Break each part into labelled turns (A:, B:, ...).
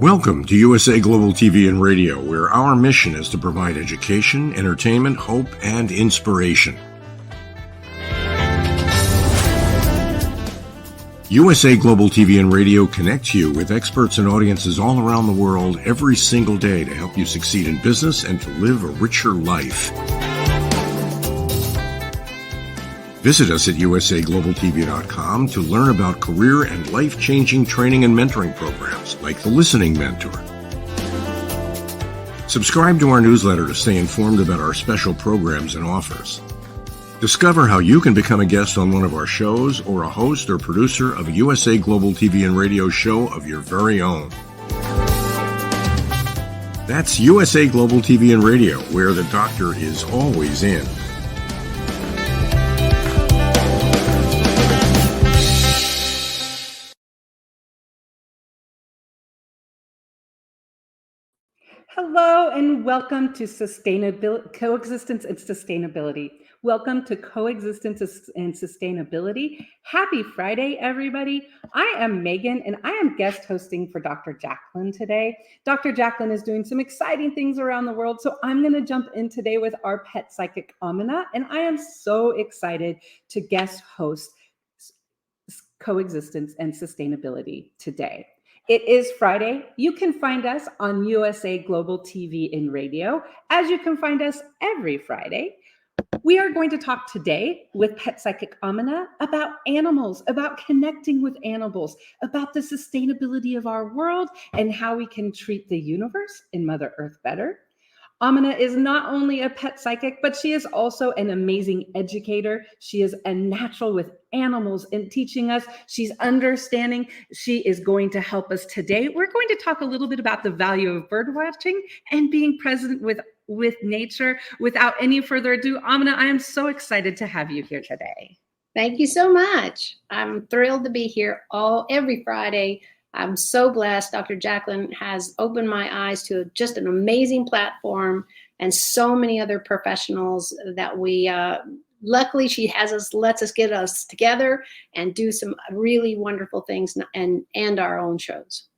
A: Welcome to USA Global TV and Radio, where our mission is to provide education, entertainment, hope, and inspiration. USA Global TV and Radio connects you with experts and audiences all around the world every single day to help you succeed in business and to live a richer life. Visit us at usaglobaltv.com to learn about career and life-changing training and mentoring programs like the Listening Mentor. Subscribe to our newsletter to stay informed about our special programs and offers. Discover how you can become a guest on one of our shows or a host or producer of a USA Global TV and Radio show of your very own. That's USA Global TV and Radio, where the doctor is always in.
B: Hello and welcome to Coexistence and Sustainability. Welcome to Coexistence and Sustainability. Happy Friday, everybody. I am Megan and I am guest hosting for Dr. Jacqueline today. Dr. Jacqueline is doing some exciting things around the world, so I'm going to jump in today with our pet psychic AMINAH, and I am so excited to guest host Coexistence and Sustainability today. It is Friday. You can find us on USA Global TV and Radio, as you can find us every Friday. We are going to talk today with Pet Psychic AMINAH about animals, about connecting with animals, about the sustainability of our world and how we can treat the universe and Mother Earth better. AMINAH is not only a pet psychic, but she is also an amazing educator. She is a natural with animals and teaching us. She's understanding. She is going to help us today. We're going to talk a little bit about the value of bird watching and being present with nature. Without any further ado, AMINAH, I am so excited to have you here today.
C: Thank you so much. I'm thrilled to be here every Friday. I'm so blessed. Dr. Jacqueline has opened my eyes to just an amazing platform and so many other professionals that we, luckily she lets us get us together and do some really wonderful things and our own shows.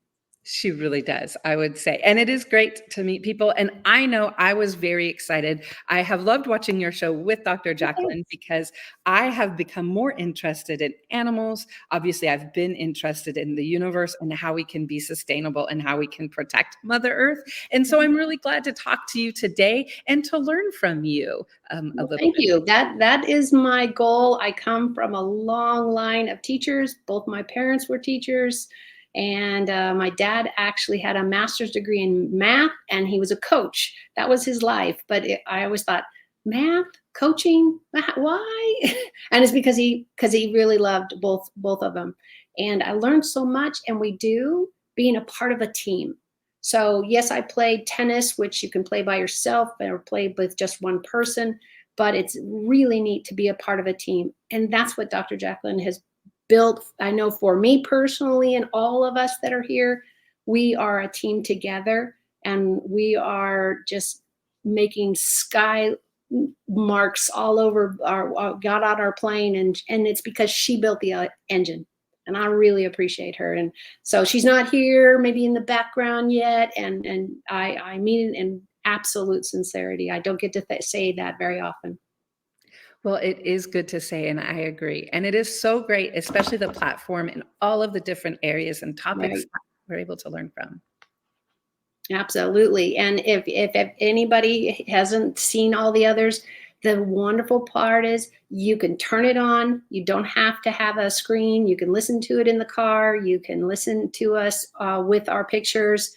B: She really does, I would say. And it is great to meet people. And I know I was very excited. I have loved watching your show with Dr. Jacqueline because I have become more interested in animals. Obviously, I've been interested in the universe and how we can be sustainable and how we can protect Mother Earth. And so I'm really glad to talk to you today and to learn from you a little bit.
C: Thank you. That is my goal. I come from a long line of teachers. Both my parents were teachers. And my dad actually had a master's degree in math, and he was a coach. That was his life. But I always thought, math, coaching, why? And it's because he really loved both of them. And I learned so much, and we do being a part of a team. So yes, I played tennis, which you can play by yourself or play with just one person. But it's really neat to be a part of a team, and that's what Dr. Jacqueline has built. I know for me personally and all of us that are here, we are a team together, and we are just making sky marks all over got on our plane, and it's because she built the engine, and I really appreciate her. And so she's not here maybe in the background yet, and I mean it in absolute sincerity. I don't get to say that very often.
B: Well, it is good to say, and I agree. And it is so great, especially the platform and all of the different areas and topics that we're able to learn from.
C: Absolutely. And if anybody hasn't seen all the others, the wonderful part is you can turn it on. You don't have to have a screen. You can listen to it in the car. You can listen to us with our pictures.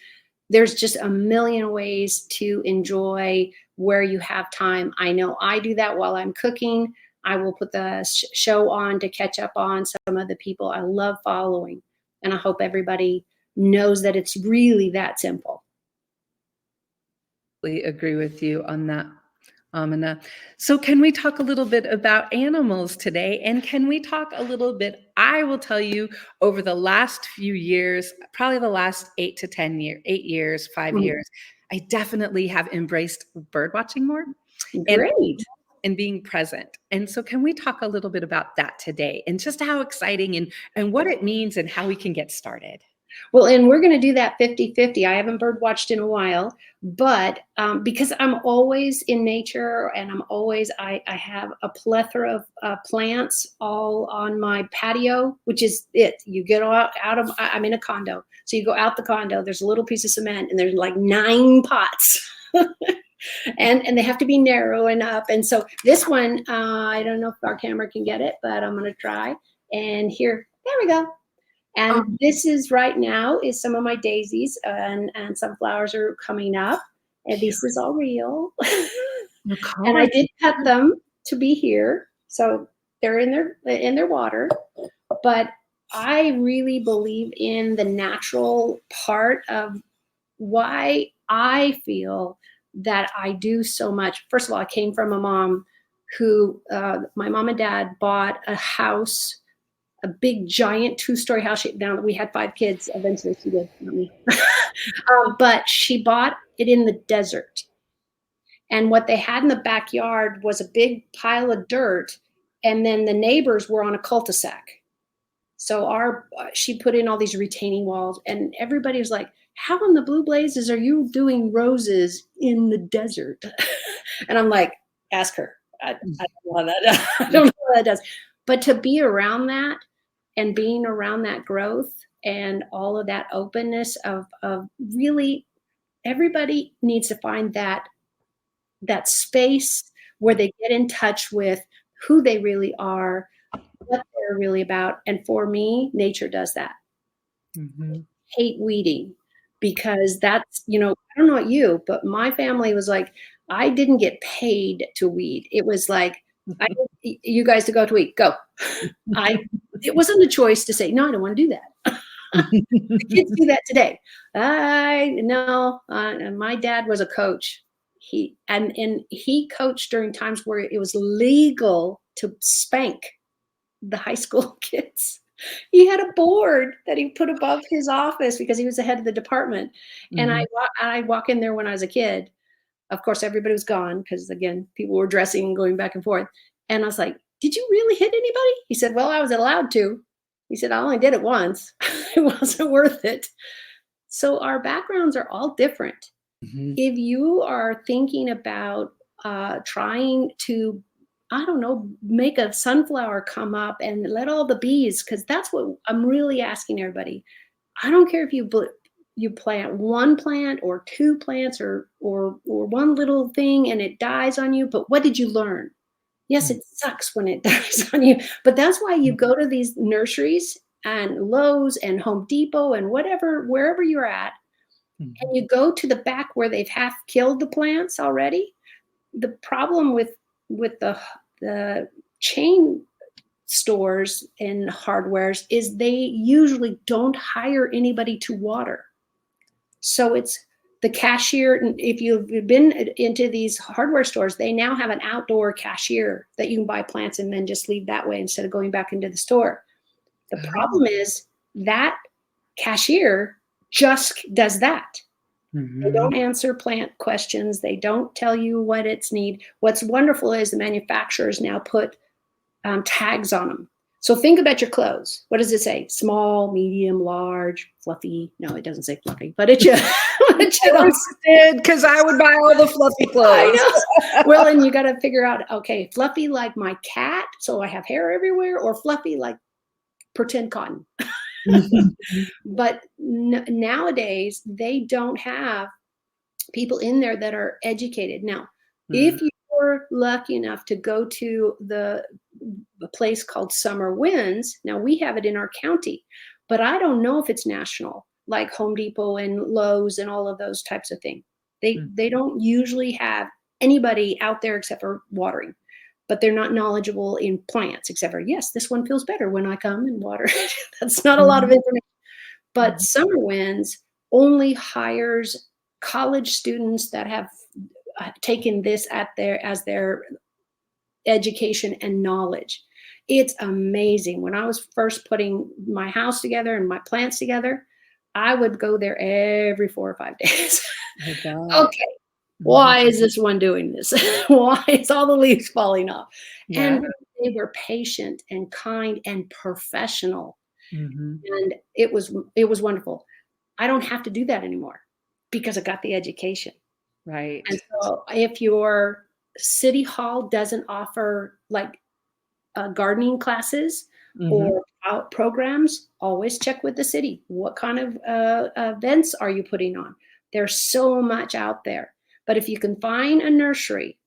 C: There's just a million ways to enjoy where you have time. I know I do that while I'm cooking. I will put the show on to catch up on some of the people I love following. And I hope everybody knows that it's really that simple.
B: I agree with you on that, AMINAH. So can we talk a little bit about animals today? And can we talk a little bit, I will tell you, over the last few years, probably the last 8 to 10 years, 8 years, 5 years, I definitely have embraced bird watching more.
C: Great.
B: And being present. And so can we talk a little bit about that today and just how exciting and what it means and how we can get started?
C: Well, and we're going to do that 50-50. I haven't bird watched in a while, but because I'm always in nature and I have a plethora of plants all on my patio, which is it. You get I'm in a condo. So you go out the condo, there's a little piece of cement and there's like 9 pots. And they have to be narrow and up. And so this one, I don't know if our camera can get it, but I'm going to try. And here, there we go. And this is right now is some of my daisies and some flowers are coming up. And this is all real. And I did cut them to be here. So they're in their water. But I really believe in the natural part of why I feel that I do so much. First of all, I came from a mom who, my mom and dad bought a house, a big giant 2-story house. Now we had 5 kids. Eventually she did, not me. But she bought it in the desert. And what they had in the backyard was a big pile of dirt. And then the neighbors were on a cul-de-sac. So she put in all these retaining walls and everybody was like, how in the blue blazes are you doing roses in the desert? And I'm like, ask her. I don't know how that, I don't know what that does. But to be around that and being around that growth and all of that openness of really everybody needs to find that space where they get in touch with who they really are, what they're really about. And for me, nature does that.
B: Mm-hmm.
C: Hate weeding because that's, I don't know what you, but my family was like, I didn't get paid to weed. It was like, you guys to go to weed, go. It wasn't a choice to say, no, I don't want to do that. The kids do that today. No, my dad was a coach. He coached during times where it was legal to spank the high school kids. He had a board that he put above his office because he was the head of the department. Mm-hmm. And I'd walk in there when I was a kid. Of course, everybody was gone because, again, people were dressing and going back and forth. And I was like, did you really hit anybody? He said, well, I was allowed to. He said, I only did it once. It wasn't worth it. So our backgrounds are all different. Mm-hmm. If you are thinking about trying to, I don't know, make a sunflower come up and let all the bees, because that's what I'm really asking everybody. I don't care if you plant 1 plant or 2 plants or one little thing and it dies on you, but what did you learn? Yes, it sucks when it dies on you, but that's why you go to these nurseries and Lowe's and Home Depot and wherever you're at, and you go to the back where they've half killed the plants already. The problem with the chain stores and hardwares is they usually don't hire anybody to water. So it's the cashier. If you've been into these hardware stores, they now have an outdoor cashier that you can buy plants and then just leave that way instead of going back into the store. The problem is that cashier just does that. Mm-hmm. They don't answer plant questions. They don't tell you what it's need. What's wonderful is the manufacturers now put tags on them. So think about your clothes. What does it say? Small, medium, large, fluffy. No, it doesn't say fluffy, but it should.
B: did, because I would buy all the fluffy clothes.
C: I know. Well, and you got to figure out, okay, fluffy like my cat, so I have hair everywhere, or fluffy like pretend cotton. But nowadays, they don't have people in there that are educated. Now, if you're lucky enough to go to a place called Summer Winds, now we have it in our county, but I don't know if it's national, like Home Depot and Lowe's and all of those types of things. They don't usually have anybody out there except for watering, but they're not knowledgeable in plants except for, yes, this one feels better when I come and water. That's not a lot of information. But Summer Winds only hires college students that have taken this as their education and knowledge. It's amazing. When I was first putting my house together and my plants together, I would go there every 4 or 5 days. Okay, why is this one doing this? Why is all the leaves falling off? Yeah. And they were patient and kind and professional. And it was wonderful. I don't have to do that anymore because I got the education.
B: Right.
C: And so if your city hall doesn't offer like gardening classes or programs, always check with the city. What kind of events are you putting on? There's so much out there. But if you can find a nursery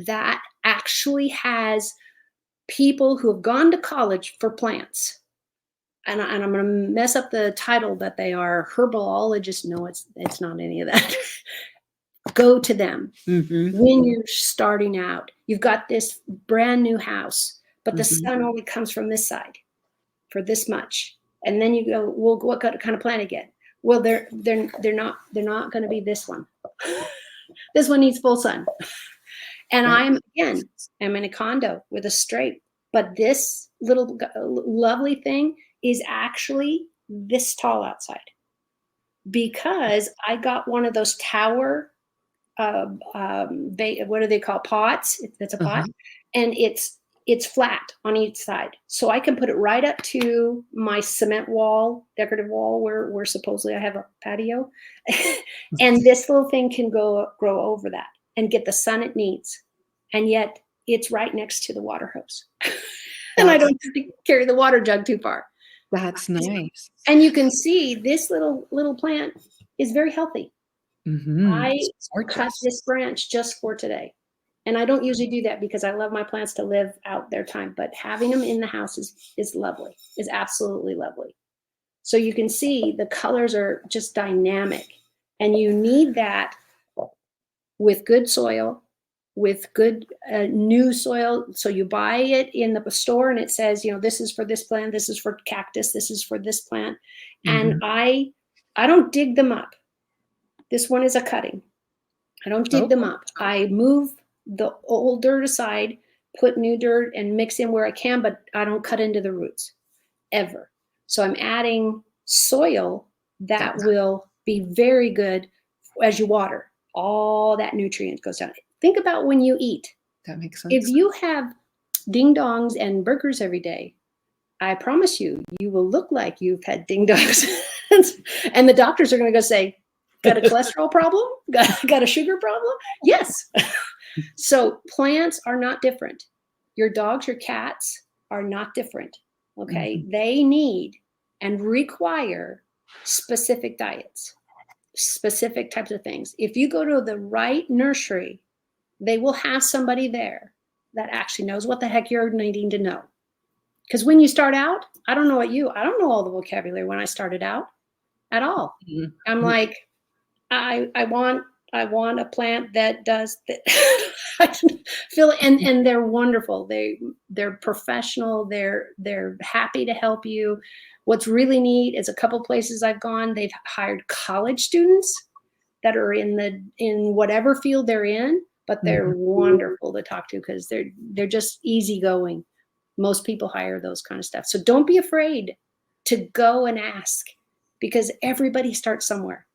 C: that actually has people who have gone to college for plants, and I'm going to mess up the title that they are herbologists. No, it's not any of that. Go to them when you're starting out. You've got this brand new house, but the sun only comes from this side for this much, and then you go, well, what kind of plant again? Well, they're not going to be this one. This one needs full sun. And I'm in a condo with a straight, but this little lovely thing is actually this tall outside because I got one of those tower, what do they call pots? It's a pot, and it's flat on each side, so I can put it right up to my cement wall, decorative wall, where supposedly I have a patio, and this little thing can grow over that and get the sun it needs, and yet it's right next to the water hose, and I don't have to carry the water jug too far.
B: That's nice.
C: And you can see this little plant is very healthy. I cut this branch just for today. And I don't usually do that because I love my plants to live out their time, but having them in the house is lovely, is absolutely lovely. So you can see the colors are just dynamic, and you need that with good soil, with good new soil. So you buy it in the store and it says, this is for this plant, this is for cactus, this is for this plant. And I don't dig them up. This one is a cutting. I don't dig them up. I move the old dirt aside, put new dirt and mix in where I can, but I don't cut into the roots ever. So I'm adding soil that will be very good as you water. All that nutrient goes down. Think about when you eat.
B: That makes sense.
C: If you have ding dongs and burgers every day, I promise you will look like you've had ding dongs. And the doctors are going to go say, got a cholesterol problem? Got a sugar problem? Yes. So plants are not different. Your dogs, your cats are not different. Okay. They need and require specific diets, specific types of things. If you go to the right nursery, they will have somebody there that actually knows what the heck you're needing to know. Because when you start out, I don't know I don't know all the vocabulary when I started out at all. I'm like, I want a plant that does that. I can feel it, and they're wonderful. They're professional. They're happy to help you. What's really neat is a couple places I've gone, they've hired college students that are in whatever field they're in, but they're wonderful to talk to because they're just easygoing. Most people hire those kind of stuff. So don't be afraid to go and ask, because everybody starts somewhere.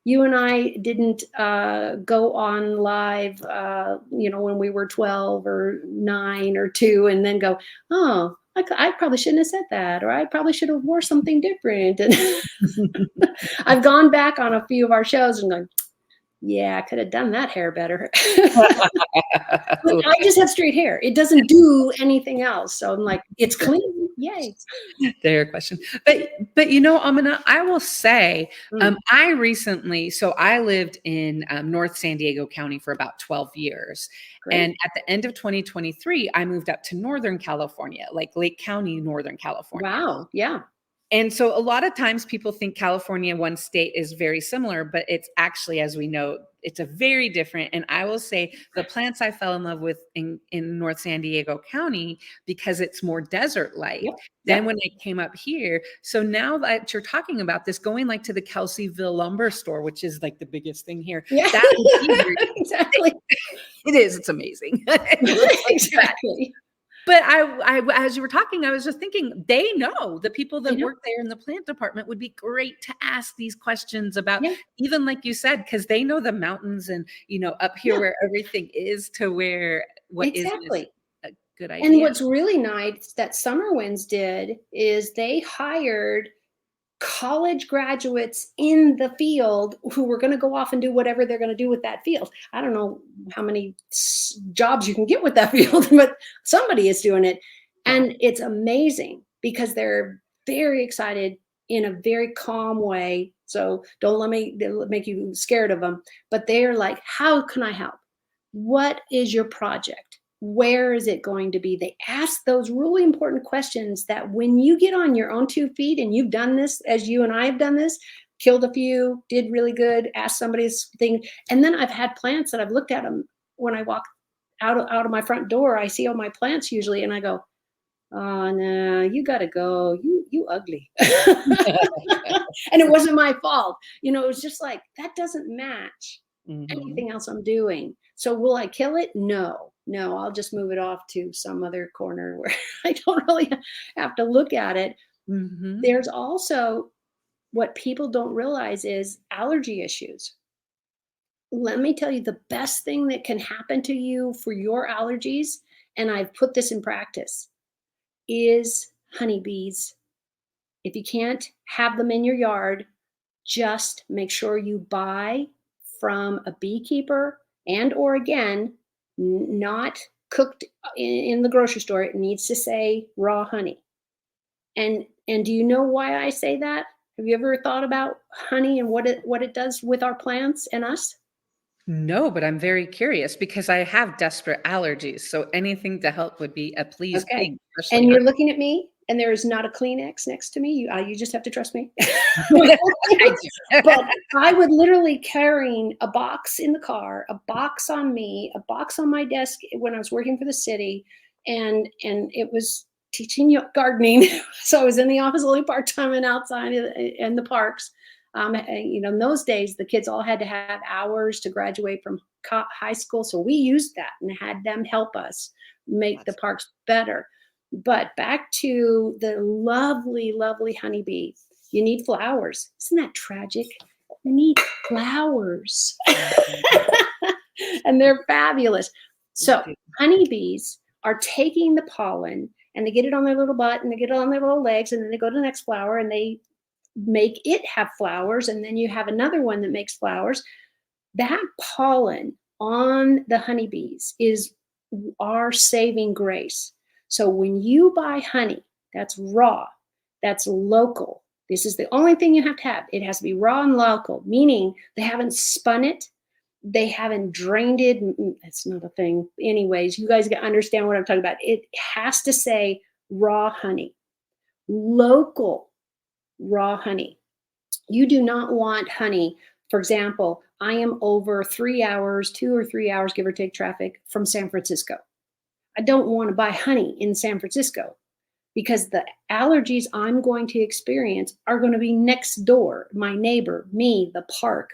C: You and I didn't go on live, when we were 12 or 9 or 2, and then go, oh, I probably shouldn't have said that, or I probably should have wore something different. And I've gone back on a few of our shows and gone, yeah, I could have done that hair better. I just have straight hair. It doesn't do anything else. So I'm like, it's clean. Yay.
B: Their question. But AMINAH, I will say, I recently, so I lived in North San Diego County for about 12 years. Great. And at the end of 2023, I moved up to Northern California, like Lake County, Northern California.
C: Wow. Yeah.
B: And so a lot of times people think California, one state, is very similar, but it's actually, as we know, it's a very different. And I will say the plants I fell in love with in North San Diego County, because it's more desert-like than when I came up here. So now that you're talking about this, going like to the Kelseyville lumber store, which is like the biggest thing here.
C: Yeah, exactly.
B: It is. It's amazing.
C: Exactly.
B: But I, as you were talking, I was just thinking, they know, the people that work there in the plant department would be great to ask these questions about, even like you said, because they know the mountains and, up here where everything is to where what is a good idea.
C: And what's really nice that Summer Winds did is they hired college graduates in the field who were going to go off and do whatever they're going to do with that field. I don't know how many jobs you can get with that field, but somebody is doing it. And it's amazing because they're very excited in a very calm way. So don't let me make you scared of them, but they're like, how can I help? What is your project? Where is it going to be? They ask those really important questions that when you get on your own 2 feet and you've done this, as you and I have done this, killed a few, did really good, asked somebody's thing. And then I've had plants that I've looked at them when I walk out of my front door. I see all my plants usually, and I go, oh no, you gotta go. You ugly. And it wasn't my fault. You know, it was just like, that doesn't match anything else I'm doing. So will I kill it? No, I'll just move it off to some other corner where I don't really have to look at it. There's also what people don't realize is allergy issues. Let me tell you the best thing that can happen to you for your allergies, and I've put this in practice, is honeybees. If you can't have them in your yard, just make sure you buy from a beekeeper, and or again, not cooked in the grocery store. It needs to say raw honey. And do you know why I say that? Have you ever thought about honey and what it does with our plants and us?
B: No, but I'm very curious because I have desperate allergies. So anything to help would be a please.
C: Okay. And you're looking at me, and there is not a Kleenex next to me. You just have to trust me. But I would literally carrying a box in the car, a box on me, a box on my desk when I was working for the city, and it was teaching gardening. So I was in the office only part-time and outside in the parks. You know, in those days, the kids all had to have hours to graduate from high school. So we used that and had them help us make the parks better. But back to the lovely, lovely honeybee. You need flowers. Isn't that tragic? You need flowers. And they're fabulous. So honeybees are taking the pollen and they get it on their little butt and they get it on their little legs, and then they go to the next flower and they make it have flowers, and then you have another one that makes flowers. That pollen on the honeybees is our saving grace. So when you buy honey, that's raw, that's local. This is the only thing you have to have. It has to be raw and local, meaning they haven't spun it, they haven't drained it. That's not a thing. Anyways, you guys understand what I'm talking about. It has to say raw honey, local raw honey. You do not want honey. For example, I am over 3 hours, 2 or 3 hours, give or take traffic from San Francisco. I don't want to buy honey in San Francisco because the allergies I'm going to experience are going to be next door, my neighbor, me, the park,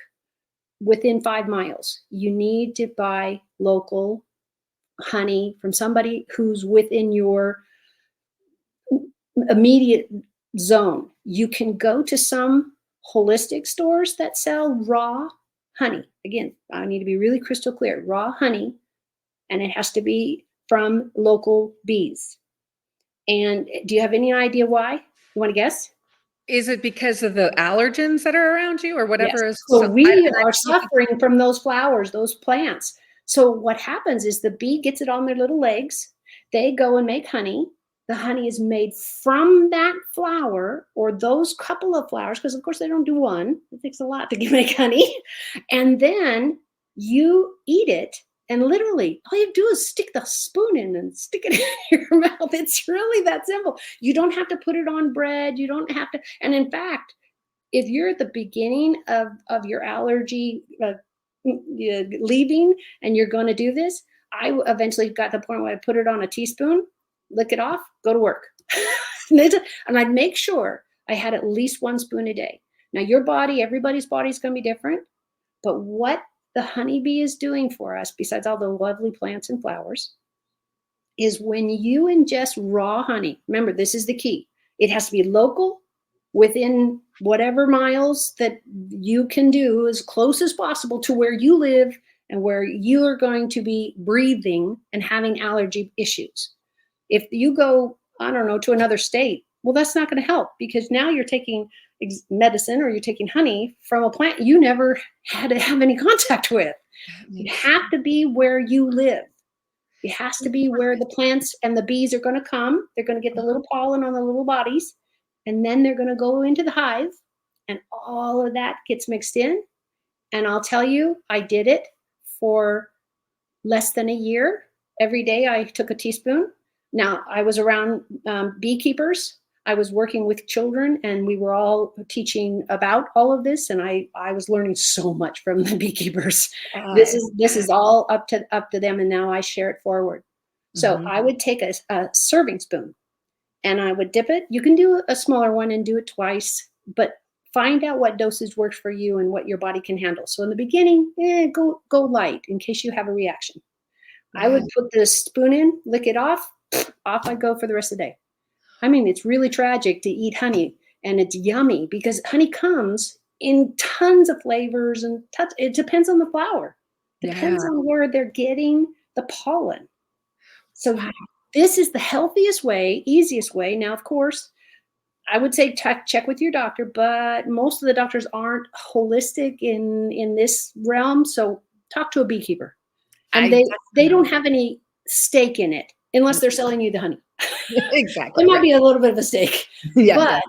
C: within 5 miles. You need to buy local honey from somebody who's within your immediate zone. You can go to some holistic stores that sell raw honey. Again, I need to be really crystal clear, raw honey, and it has to be from local bees. And do you have any idea why? You want to guess?
B: Is it because of the allergens that are around you or whatever?
C: Yes. So we are suffering from those flowers, those plants. So what happens is the bee gets it on their little legs. They go and make honey. The honey is made from that flower or those couple of flowers, because of course they don't do one. It takes a lot to make honey. And then you eat it, and literally all you do is stick the spoon in and stick it in your mouth. It's really that simple. You don't have to put it on bread. You don't have to. And in fact, if you're at the beginning of your allergy leaving and you're going to do this, I eventually got to the point where I put it on a teaspoon, lick it off, go to work. And I'd make sure I had at least 1 spoon a day. Now your body, everybody's body is going to be different, but what the honeybee is doing for us, besides all the lovely plants and flowers, is when you ingest raw honey, remember, this is the key. It has to be local, within whatever miles that you can do, as close as possible to where you live and where you are going to be breathing and having allergy issues. If you go, I don't know, to another state, well, that's not going to help, because now you're taking medicine or you're taking honey from a plant you never had to have any contact with. You have to be where you live. It has to be where the plants and the bees are going to come. They're going to get the little pollen on the little bodies, and then they're going to go into the hive, and all of that gets mixed in. And I'll tell you, I did it for less than a year. Every day I took a teaspoon. Now, I was around beekeepers. I was working with children, and we were all teaching about all of this. And I was learning so much from the beekeepers. This is all up to them, and now I share it forward. So I would take a serving spoon, and I would dip it. You can do a smaller one and do it twice, but find out what dosage works for you and what your body can handle. So in the beginning, go light in case you have a reaction. I would put the spoon in, lick it off I go for the rest of the day. I mean, it's really tragic to eat honey, and it's yummy because honey comes in tons of flavors, and it depends on the flower. Depends on where they're getting the pollen. So this is the healthiest way, easiest way. Now, of course, I would say check with your doctor, but most of the doctors aren't holistic in this realm. So talk to a beekeeper, and they don't have any stake in it unless they're selling you the honey.
B: Exactly.
C: It might be a little bit of a stake,
B: Yeah,
C: but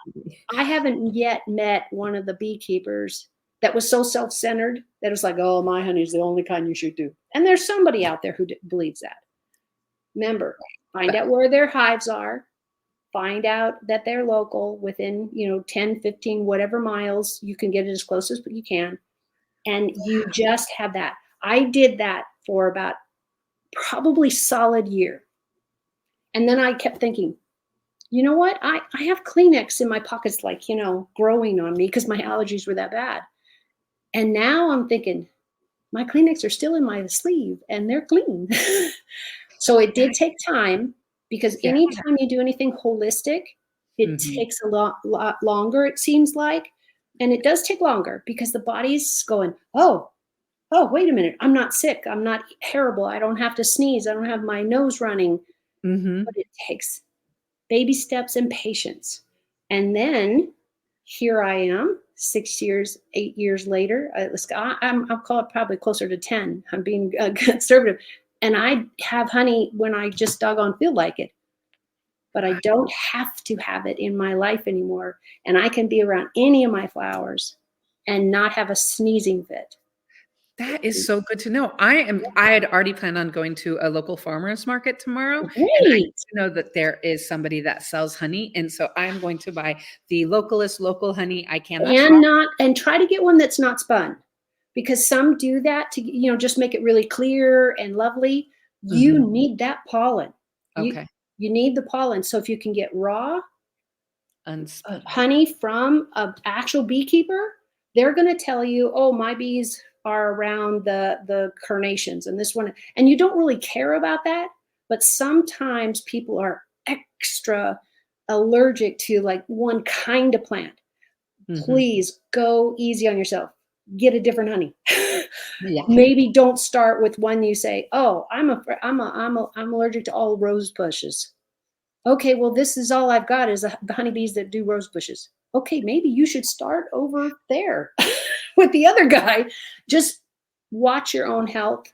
C: I haven't yet met one of the beekeepers that was so self-centered that it was like, oh, my honey is the only kind you should do. And there's somebody out there who believes that. Remember, find out where their hives are. Find out that they're local within, 10, 15, whatever miles. You can get it as close as you can. And you just have that. I did that for about probably solid year. And then I kept thinking, you know what? I have Kleenex in my pockets, like, growing on me because my allergies were that bad. And now I'm thinking, my Kleenex are still in my sleeve and they're clean. So it did take time, because anytime you do anything holistic, it takes a lot longer, it seems like. And it does take longer because the body's going, oh, wait a minute. I'm not sick. I'm not terrible. I don't have to sneeze. I don't have my nose running. But it takes baby steps and patience. And then here I am 8 years later. I'll call it probably closer to 10. I'm being conservative. And I have honey when I just doggone feel like it. But I don't have to have it in my life anymore. And I can be around any of my flowers and not have a sneezing fit.
B: That is so good to know. I had already planned on going to a local farmers market tomorrow.
C: Great.
B: And I know that there is somebody that sells honey. And so I'm going to buy the local honey I can.
C: And try to get one that's not spun, because some do that to, just make it really clear and lovely. You need that pollen.
B: Okay.
C: You need the pollen. So if you can get raw
B: unspun
C: honey from an actual beekeeper, they're going to tell you, oh, my bees are around the carnations and this one. And you don't really care about that. But sometimes people are extra allergic to like one kind of plant. Please go easy on yourself. Get a different honey. Maybe don't start with one you say, oh, I'm allergic to all rose bushes. Okay, well, this is all I've got is the honeybees that do rose bushes. Okay, maybe you should start over there with the other guy. Just watch your own health.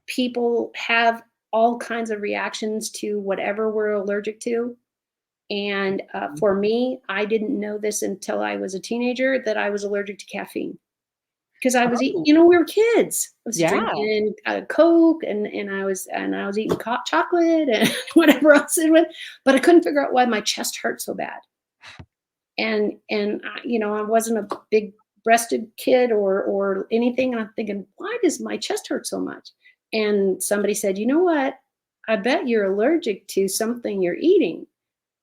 C: People have all kinds of reactions to whatever we're allergic to. And for me, I didn't know this until I was a teenager, that I was allergic to caffeine. Because I was eating, we were kids. I was drinking Coke and I was eating chocolate and whatever else it was, but I couldn't figure out why my chest hurt so bad. And I wasn't a big breasted kid or anything. And I'm thinking, why does my chest hurt so much? And somebody said, you know what? I bet you're allergic to something you're eating.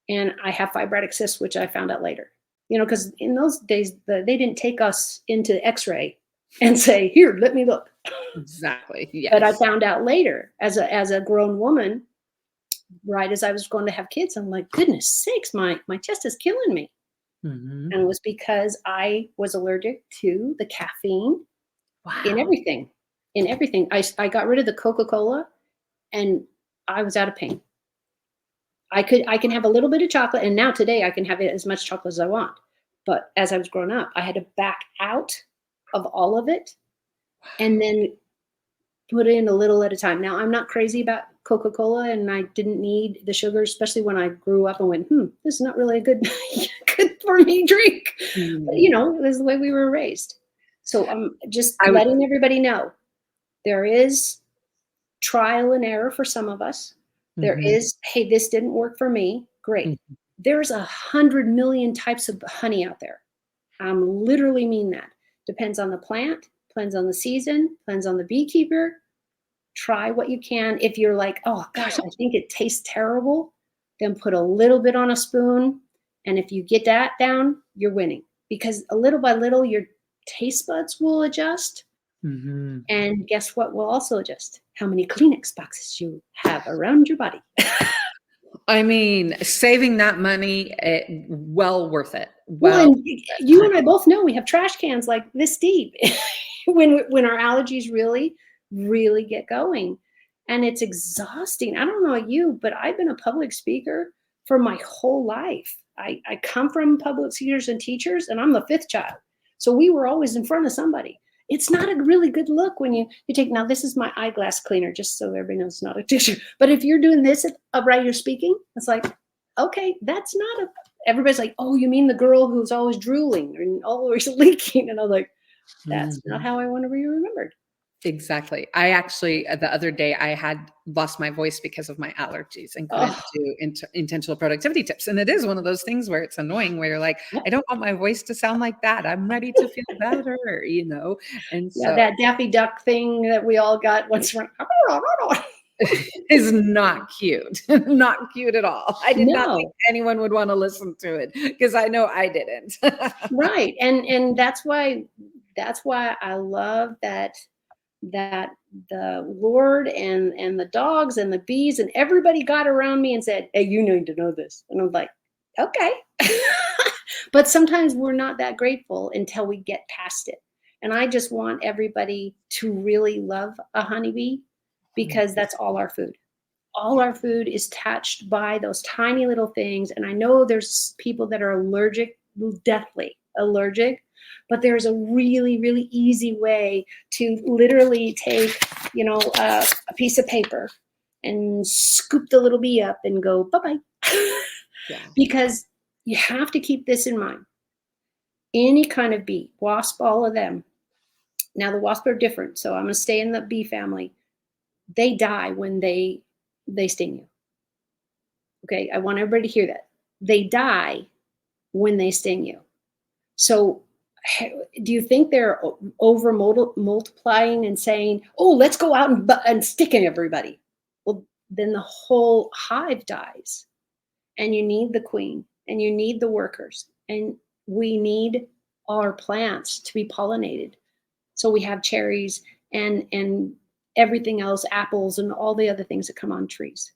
C: And I have fibrotic cysts, which I found out later. Because in those days, they didn't take us into X-ray and say, here, let me look.
B: Exactly. Yes.
C: But I found out later as a grown woman, right as I was going to have kids, I'm like, goodness sakes, my chest is killing me. And it was because I was allergic to the caffeine in everything. I got rid of the Coca-Cola and I was out of pain. I can have a little bit of chocolate, and now today I can have it as much chocolate as I want. But as I was growing up, I had to back out of all of it and then put in a little at a time. Now, I'm not crazy about Coca-Cola, and I didn't need the sugar, especially when I grew up and went, this is not really a good for me drink. But, it was the way we were raised. So I'm just letting everybody know there is trial and error for some of us. There is, hey, this didn't work for me. Great. There's 100 million types of honey out there. I'm literally mean that. Depends on the plant, depends on the season, depends on the beekeeper. Try what you can. If you're like, oh gosh, I think it tastes terrible, then put a little bit on a spoon. And if you get that down, you're winning. Because a little by little, your taste buds will adjust. And guess what will also adjust? How many Kleenex boxes you have around your body.
B: I mean, saving that money, well worth it.
C: Well, and you and I both know we have trash cans like this deep when our allergies really, really get going. And it's exhausting. I don't know you, but I've been a public speaker for my whole life. I come from public speakers and teachers, and I'm the fifth child. So we were always in front of somebody. It's not a really good look when you take, now this is my eyeglass cleaner, just so everybody knows it's not a tissue. But if you're doing this right, you're speaking, it's like, okay, that's not everybody's like, oh, you mean the girl who's always drooling and always leaking? And I'm like, that's not how I want to be remembered.
B: Exactly. I actually, the other day, I had lost my voice because of my allergies and couldn't do intentional productivity tips. And it is one of those things where it's annoying, where you're like, I don't want my voice to sound like that. I'm ready to feel better, And so
C: that Daffy Duck thing that we all got once
B: is not cute. Not cute at all. I did not think anyone would want to listen to it, because I know I didn't.
C: Right. And that's why I love that the Lord and the dogs and the bees and everybody got around me and said, hey, you need to know this. And I'm like, okay. But sometimes we're not that grateful until we get past it. And I just want everybody to really love a honeybee, because that's all our food. All our food is touched by those tiny little things. And I know there's people that are allergic, deathly allergic, but there's a really, really easy way to literally take, a piece of paper and scoop the little bee up and go, bye-bye. Because you have to keep this in mind. Any kind of bee, wasp, all of them. Now the wasps are different, so I'm going to stay in the bee family. They die when they sting you. Okay, I want everybody to hear that. They die when they sting you. So do you think they're over multiplying and saying, oh, let's go out and stick in everybody? Well, then the whole hive dies. And you need the queen, and you need the workers, and we need our plants to be pollinated. So we have cherries and everything else, apples and all the other things that come on trees.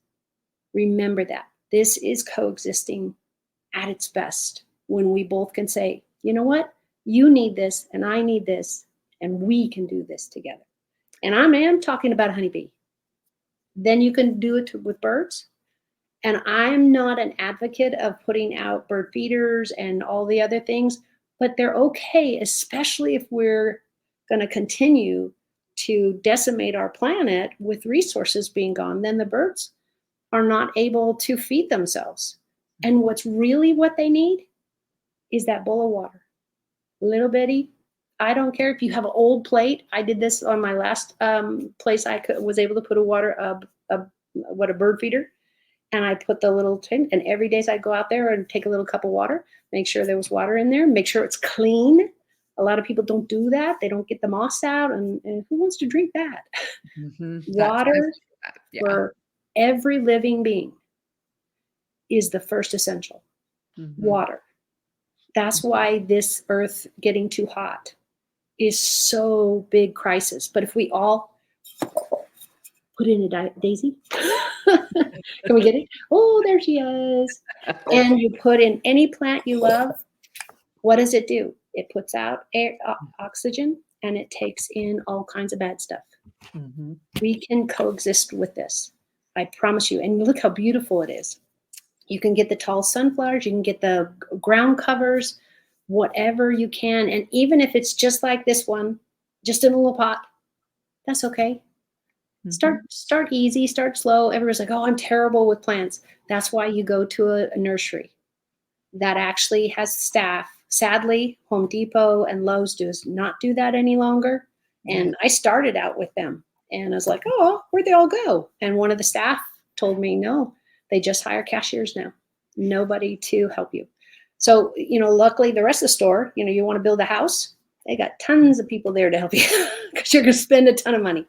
C: Remember that. This is coexisting at its best, when we both can say, you know what? You need this and I need this, and we can do this together. And I am talking about a honeybee. Then you can do it with birds. And I'm not an advocate of putting out bird feeders and all the other things, but they're okay, especially if we're going to continue to decimate our planet with resources being gone. Then the birds are not able to feed themselves. And what they need is that bowl of water. Little bitty. I don't care if you have an old plate. I did this on my last place. Was able to put a bird feeder, and I put the little tin. And every day I go out there and take a little cup of water, make sure there was water in there, make sure it's clean. A lot of people don't do that. They don't get the moss out, and who wants to drink that? Water for every living being is the first essential. Water. That's why this earth getting too hot is so big crisis. But if we all put in a daisy, can we get it? Oh, there she is. And you put in any plant you love, what does it do? It puts out air, oxygen, and it takes in all kinds of bad stuff. We can coexist with this. I promise you. And look how beautiful it is. You can get the tall sunflowers. You can get the ground covers. whatever you can. And even if it's just like this one, just in a little pot, that's okay. Start easy, start slow. Everybody's like, oh, I'm terrible with plants. That's why you go to a nursery that actually has staff. Sadly, Home Depot and Lowe's does not do that any longer. And I started out with them and I was like, oh, where'd they all go? And one of the staff told me, no, they just hire cashiers now. Nobody to help you. So, luckily the rest of the store, you want to build a house, they got tons of people there to help you because you're going to spend a ton of money.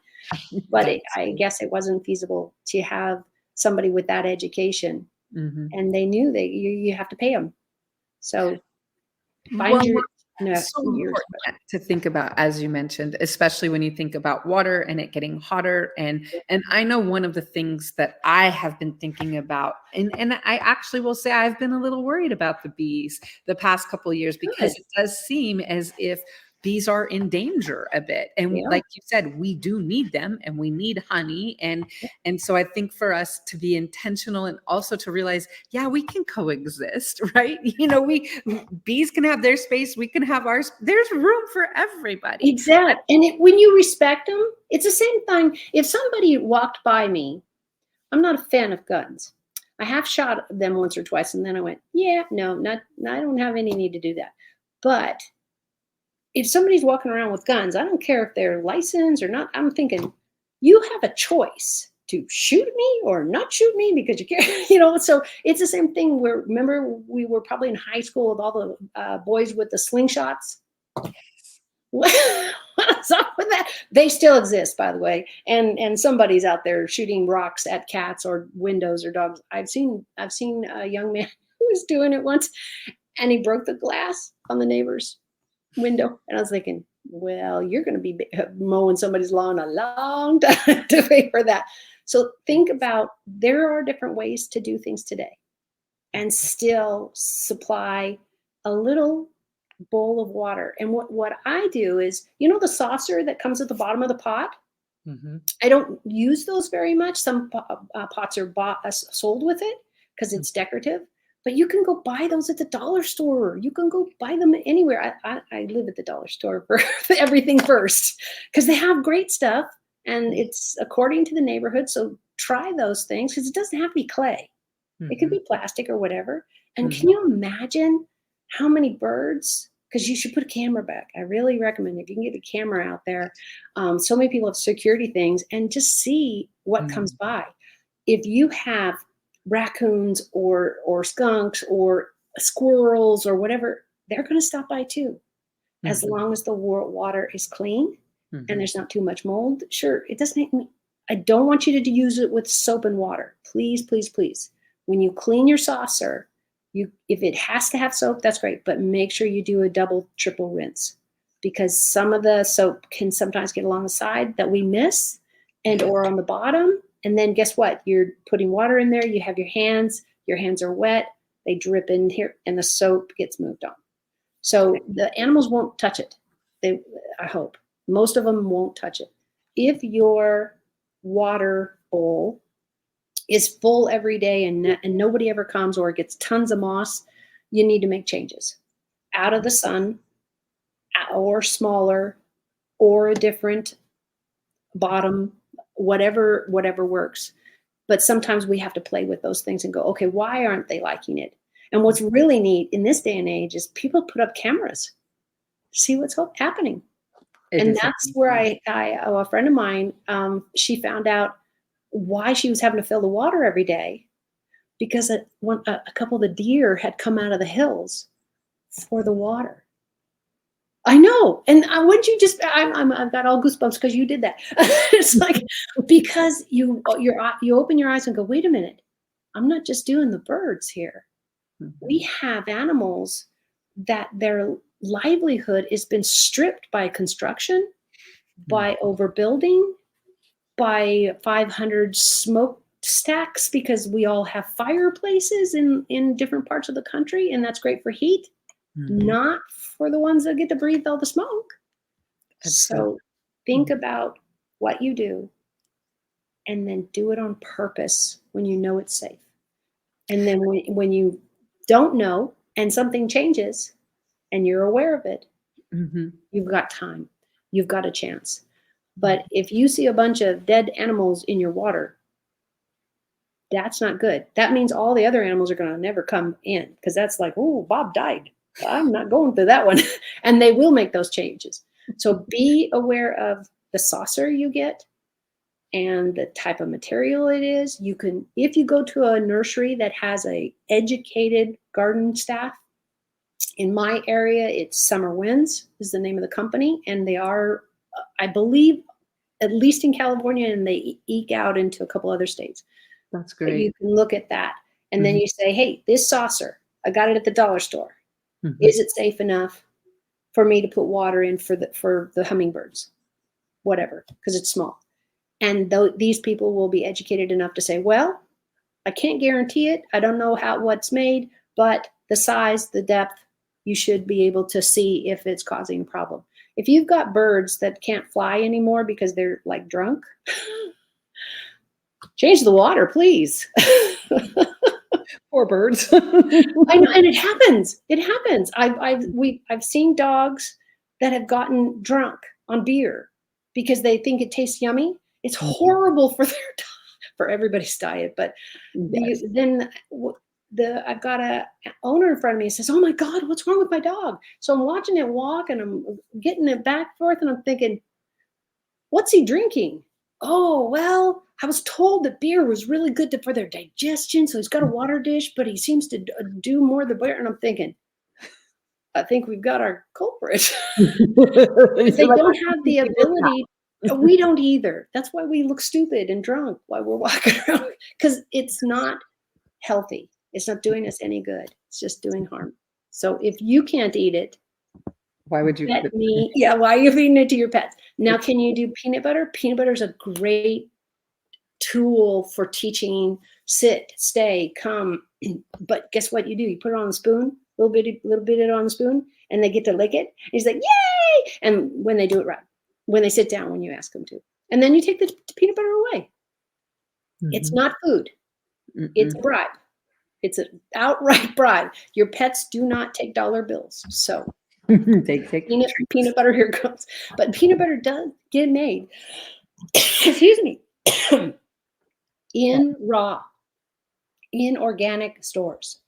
C: But I guess it wasn't feasible to have somebody with that education. And they knew that you have to pay them. So find your
B: so important to think about, as you mentioned, especially when you think about water and it getting hotter. And I know one of the things that I have been thinking about, and I actually will say I've been a little worried about the bees the past couple of years, because it does seem as if bees are in danger a bit. And like you said, we do need them and we need honey. And so I think for us to be intentional and also to realize, we can coexist, right? Bees can have their space. We can have ours. There's room for everybody.
C: Exactly. And when you respect them, it's the same thing. If somebody walked by me, I'm not a fan of guns. I have shot them once or twice. And then I went, I don't have any need to do that. But if somebody's walking around with guns, I don't care if they're licensed or not. I'm thinking, you have a choice to shoot me or not shoot me because you care, So it's the same thing. Remember, we were probably in high school with all the boys with the slingshots. What's up with that? They still exist, by the way. And somebody's out there shooting rocks at cats or windows or dogs. I've seen a young man who was doing it once, and he broke the glass on the neighbor's window. And I was thinking, well, you're going to be mowing somebody's lawn a long time to pay for that. So think about, there are different ways to do things today and still supply a little bowl of water. And what I do is, the saucer that comes at the bottom of the pot, I don't use those very much. Some pots are sold with it because it's decorative. But you can go buy those at the dollar store. You can go buy them anywhere. I live at the dollar store for everything first because they have great stuff and it's according to the neighborhood. So try those things because it doesn't have to be clay. It could be plastic or whatever. And can you imagine how many birds? Because you should put a camera back. I really recommend if you can get a camera out there. So many people have security things and just see what comes by. If you have raccoons or skunks or squirrels or whatever, they're going to stop by too, as long as the water is clean and there's not too much mold. Sure, it doesn't. I don't want you to use it with soap and water. Please, please, please. When you clean your saucer, if it has to have soap, that's great, but make sure you do a double, triple rinse because some of the soap can sometimes get along the side that we miss or on the bottom. And then guess what? You're putting water in there. You have your hands are wet. They drip in here and the soap gets moved on. So the animals won't touch it. I hope. Most of them won't touch it. If your water bowl is full every day and nobody ever comes or it gets tons of moss, you need to make changes. Out of the sun or smaller or a different bottom, whatever works. But sometimes we have to play with those things and go, okay, why aren't they liking it? And what's really neat in this day and age is people put up cameras to see what's happening. And that's where a friend of mine, she found out why she was having to fill the water every day because a couple of the deer had come out of the hills for the water. I know. And wouldn't you just, I've got all goosebumps because you did that. It's like, because you open your eyes and go, wait a minute, I'm not just doing the birds here. We have animals that their livelihood has been stripped by construction, by overbuilding, by 500 smoke stacks, because we all have fireplaces in different parts of the country. And that's great for heat. Not for the ones that get to breathe all the smoke. So think about what you do and then do it on purpose when you know it's safe. And then when you don't know and something changes, and you're aware of it,
B: Mm-hmm.
C: you've got time. You've got a chance. But if you see a bunch of dead animals in your water, that's not good. That means all the other animals are going to never come in, because that's like, oh, Bob died. I'm not going through that one. And they will make those changes. So be aware of the saucer you get and the type of material it is. You can, if you go to a nursery that has a educated garden staff, in my area, it's Summer Winds is the name of the company. And they are, I believe, at least in California, and they eke out into a couple other states.
B: That's
C: But
B: great.
C: you can look at that. And then you say, hey, this saucer, I got it at the dollar store.
B: Mm-hmm.
C: Is it safe enough for me to put water in for the hummingbirds? Whatever, because it's small. And these people will be educated enough to say, well, I can't guarantee it. I don't know what's made, but the size, the depth, you should be able to see if it's causing a problem. If you've got birds that can't fly anymore because they're like drunk, change the water, please.
B: Poor birds.
C: I know, and it happens. It happens. I've seen dogs that have gotten drunk on beer because they think it tastes yummy. It's horrible for everybody's diet. But
B: Yes.
C: I've got a owner in front of me and says, "Oh my God, what's wrong with my dog?" So I'm watching it walk and I'm getting it back and forth, and I'm thinking, "What's he drinking?" Oh, well, I was told that beer was really good for their digestion. So he's got a water dish, but he seems to do more of the beer. And I'm thinking, I think we've got our culprit. Because they don't have the ability. We don't either. That's why we look stupid and drunk while we're walking around, because it's not healthy. It's not doing us any good. It's just doing harm. So if you can't eat it,
B: Why would you?
C: bet me, yeah, why are you feeding it to your pets? Now, can you do peanut butter? Peanut butter is a great tool for teaching sit, stay, come. But guess what you do? You put it on a spoon, little bit on the spoon, and they get to lick it. And he's like, yay! And when they do it right, when they sit down, when you ask them to, and then you take the peanut butter away.
B: Mm-hmm.
C: It's not food. It's a bribe. It's an outright bribe. Your pets do not take dollar bills. So
B: take
C: peanut butter, here comes. But peanut butter does get made, excuse me, in organic stores.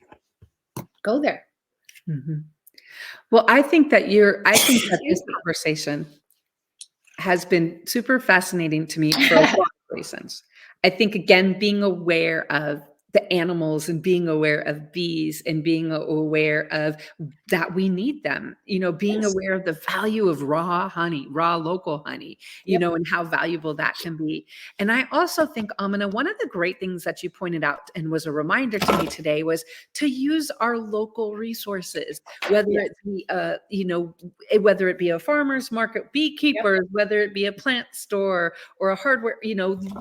C: Go there.
B: Mm-hmm. Well, I think that this conversation has been super fascinating to me for a lot of reasons. I think, again, being aware of the animals and being aware of bees and being aware of that we need them, being aware of the value of raw honey, raw local honey, and how valuable that can be. And I also think, Amina, one of the great things that you pointed out and was a reminder to me today was to use our local resources, whether it be, whether it be a farmer's market, beekeepers, whether it be a plant store or a hardware,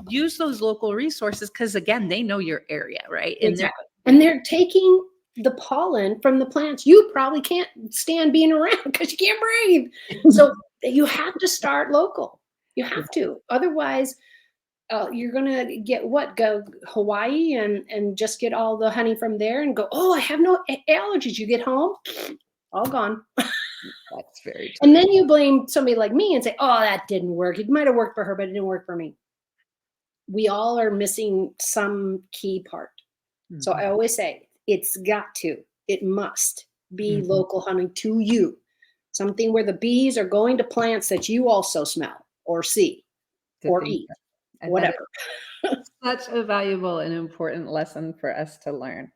B: use those local resources, because again, they know your area. Right.
C: Exactly. And they're taking the pollen from the plants you probably can't stand being around because you can't breathe. So you have to start local. You have to. Otherwise, you're going to go Hawaii and just get all the honey from there and go, oh, I have no allergies. You get home, all gone.
B: That's very true.
C: And then you blame somebody like me and say, oh, that didn't work. It might have worked for her, but it didn't work for me. We all are missing some key part. Mm-hmm. So I always say it must be local honey to you. Something where the bees are going to plants that you also smell or see or eat, whatever.
B: Such a valuable and important lesson for us to learn.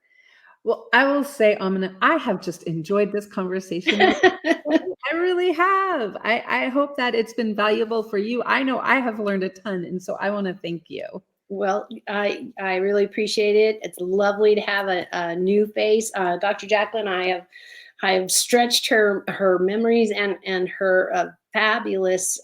B: Well, I will say, Amina, I have just enjoyed this conversation. I really have. I hope that it's been valuable for you. I know I have learned a ton, and so I want to thank you.
C: Well, I really appreciate it. It's lovely to have a new face. Dr. Jacqueline, I have stretched her memories and her fabulous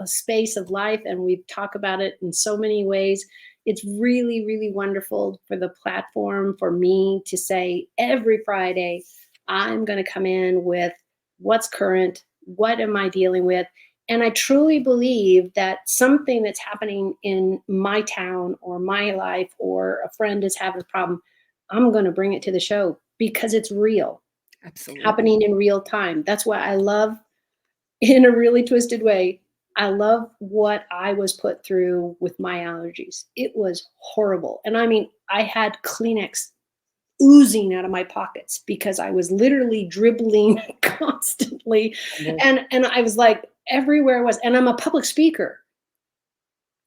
C: space of life, and we've talked about it in so many ways. It's really, really wonderful for the platform for me to say every Friday, I'm going to come in with what's current, what am I dealing with? And I truly believe that something that's happening in my town or my life or a friend is having a problem, I'm going to bring it to the show because it's real.
B: Absolutely.
C: happening in real time. That's why I love, in a really twisted way, I love what I was put through with my allergies. It was horrible. And I mean, I had Kleenex oozing out of my pockets because I was literally dribbling constantly. And I was like, everywhere was, and I'm a public speaker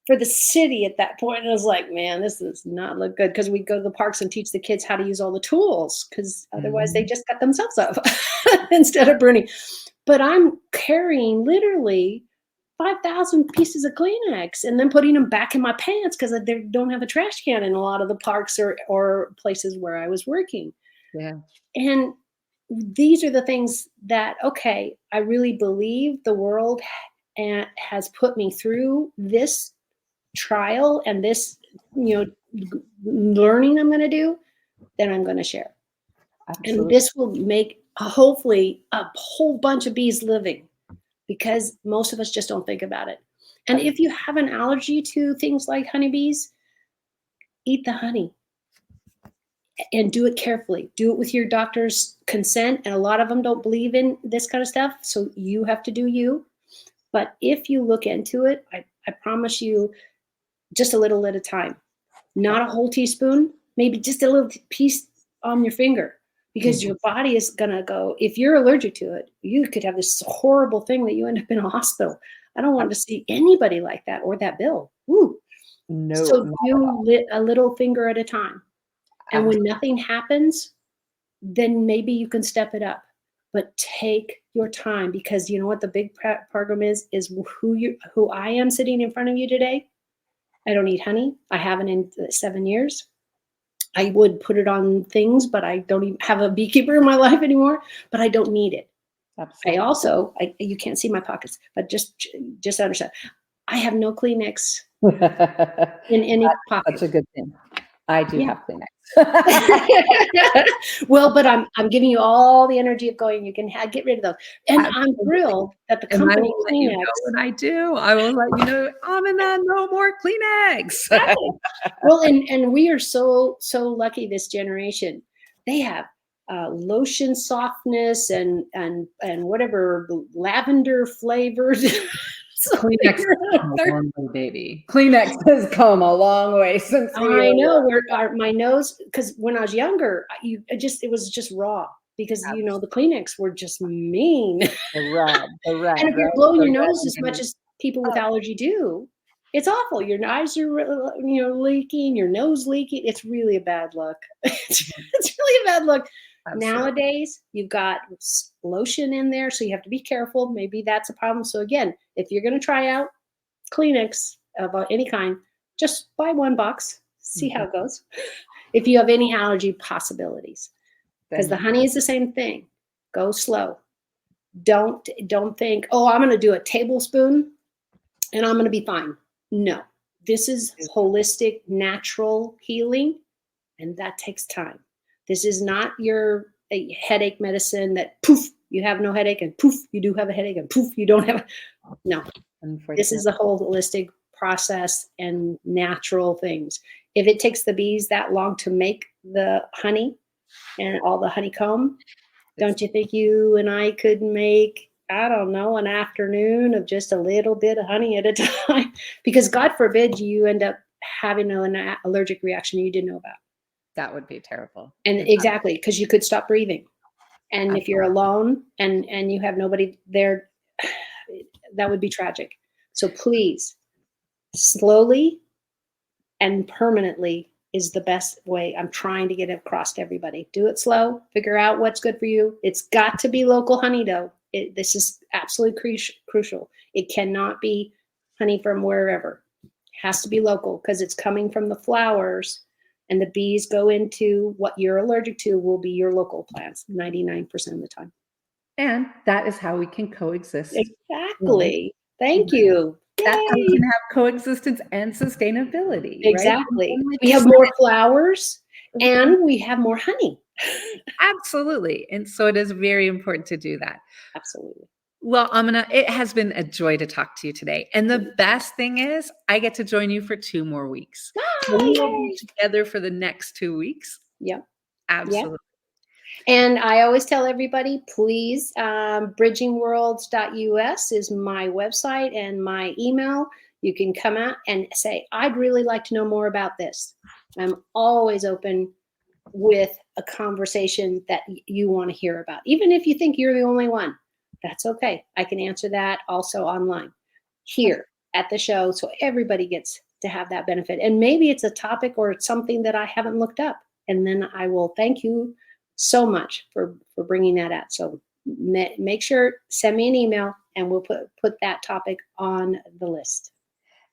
C: for the city at that point. And I was like, man, this does not look good, because we go to the parks and teach the kids how to use all the tools, because otherwise they just cut themselves up instead of burning. But I'm carrying literally 5,000 pieces of Kleenex and then putting them back in my pants because they don't have a trash can in a lot of the parks or places where I was working.
B: Yeah.
C: And these are the things that, okay, I really believe the world has put me through this trial and this, learning I'm going to do, then I'm going to share.
B: Absolutely.
C: And this will make hopefully a whole bunch of bees living, because most of us just don't think about it. And if you have an allergy to things like honeybees, eat the honey and do it carefully. Do it with your doctor's consent. And a lot of them don't believe in this kind of stuff, so you have to do you. But if you look into it, I promise you, just a little at a time, not a whole teaspoon, maybe just a little piece on your finger. Because your body is going to go, if you're allergic to it, you could have this horrible thing that you end up in a hospital. I don't want to see anybody like that, or that bill. Woo.
B: No.
C: So do a little finger at a time. And when nothing happens, then maybe you can step it up. But take your time, because you know what the big program is who I am sitting in front of you today. I don't eat honey. I haven't in 7 years. I would put it on things, but I don't even have a beekeeper in my life anymore, but I don't need it.
B: Absolutely.
C: You can't see my pockets, but just understand, I have no Kleenex in any pocket.
B: That's a good thing. I do have Kleenex.
C: Well, but I'm giving you all the energy of going, you can get rid of those. And I'm thrilled that the company Kleenex.
B: I do. I will let you know, AMINAH, no more Kleenex.
C: Well, and we are so lucky, this generation. They have lotion softness and whatever lavender flavored.
B: Kleenex has come a long way, baby. Kleenex has come a long way since.
C: I know my nose, because when I was younger, it was just raw, because the Kleenex were just mean.
B: The red,
C: and if you're blowing your nose as much as people with allergy do, it's awful. Your eyes are leaking, your nose leaking. It's really a bad look. It's really a bad look. Absolutely. Nowadays, you've got lotion in there, so you have to be careful. Maybe that's a problem. So again, if you're going to try out Kleenex of any kind, just buy one box, see how it goes. If you have any allergy possibilities, because the honey is the same thing. Go slow. Don't think, oh, I'm going to do a tablespoon and I'm going to be fine. No, this is holistic, natural healing, and that takes time. This is not your headache medicine that poof, you have no headache, and poof, you do have a headache, and poof, you don't have. No, this is a whole holistic process and natural things. If it takes the bees that long to make the honey and all the honeycomb, don't you think you and I could make, I don't know, an afternoon of just a little bit of honey at a time? Because God forbid you end up having an allergic reaction you didn't know about.
B: That would be terrible.
C: And exactly, because you could stop breathing. And if you're alone and you have nobody there, that would be tragic. So please, slowly and permanently is the best way. I'm trying to get it across to everybody. Do it slow, figure out what's good for you. It's got to be local honey though. This is absolutely crucial. It cannot be honey from wherever. It has to be local, because it's coming from the flowers. And the bees go into what you're allergic to will be your local plants 99% of the time.
B: And that is how we can coexist.
C: Exactly. Thank you.
B: That's how we can have coexistence and sustainability.
C: Exactly.
B: Right?
C: We have more flowers and we have more honey.
B: Absolutely. And so it is very important to do that.
C: Absolutely.
B: Well, AMINAH, it has been a joy to talk to you today. And the best thing is I get to join you for 2 more weeks. So we will be together for the next 2 weeks.
C: Yep.
B: Absolutely.
C: And I always tell everybody, please, bridgingworlds.us is my website and my email. You can come out and say, I'd really like to know more about this. I'm always open with a conversation that you want to hear about. Even if you think you're the only one, that's okay. I can answer that also online here at the show, so everybody gets to have that benefit. And maybe it's a topic or it's something that I haven't looked up. And then I will thank you so much for bringing that out. So make sure, send me an email and we'll put that topic on the list.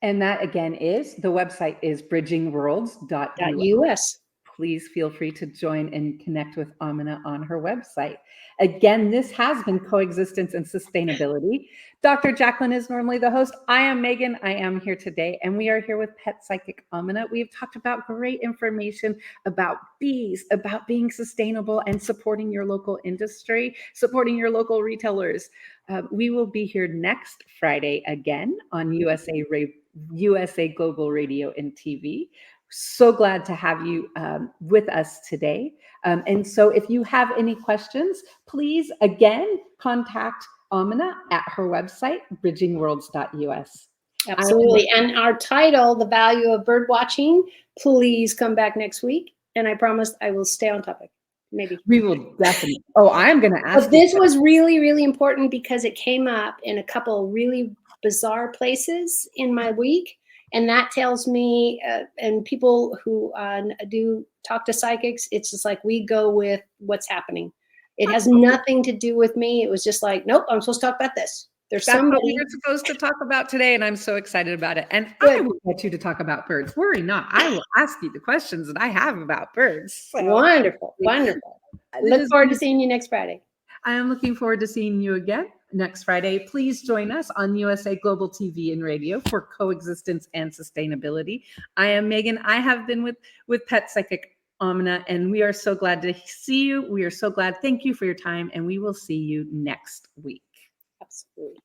B: And that again the website is bridgingworlds.us.
C: .us.
B: Please feel free to join and connect with AMINAH on her website. Again, this has been Coexistence and Sustainability. Dr. Jacqueline is normally the host. I am Megan. I am here today, and we are here with pet psychic AMINAH. We've talked about great information about bees, about being sustainable and supporting your local industry, supporting your local retailers. We will be here next Friday again on USA Global Radio and TV. So glad to have you with us today. And so if you have any questions, please, again, contact AMINAH at her website, bridgingworlds.us.
C: Absolutely. And our title, The Value of Birdwatching, please come back next week. And I promise I will stay on topic. Maybe.
B: We will definitely. Oh, I'm going to ask.
C: But this was really, really important because it came up in a couple really bizarre places in my week. And that tells me, and people who do talk to psychics, it's just like we go with what's happening. It has nothing to do with me. It was just like, nope, I'm supposed to talk about this. There's somebody
B: what you're supposed to talk about today, and I'm so excited about it. And
C: Good.
B: I will get you to talk about birds. Worry not. I will ask you the questions that I have about birds. So.
C: Wonderful. Look forward to seeing you next Friday.
B: I am looking forward to seeing you again next Friday. Please join us on USA Global TV and Radio for Coexistence and Sustainability. I am Megan. I have been with Pet Psychic AMINAH, and we are so glad to see you. We are so glad. Thank you for your time, and we will see you next week.
C: Absolutely.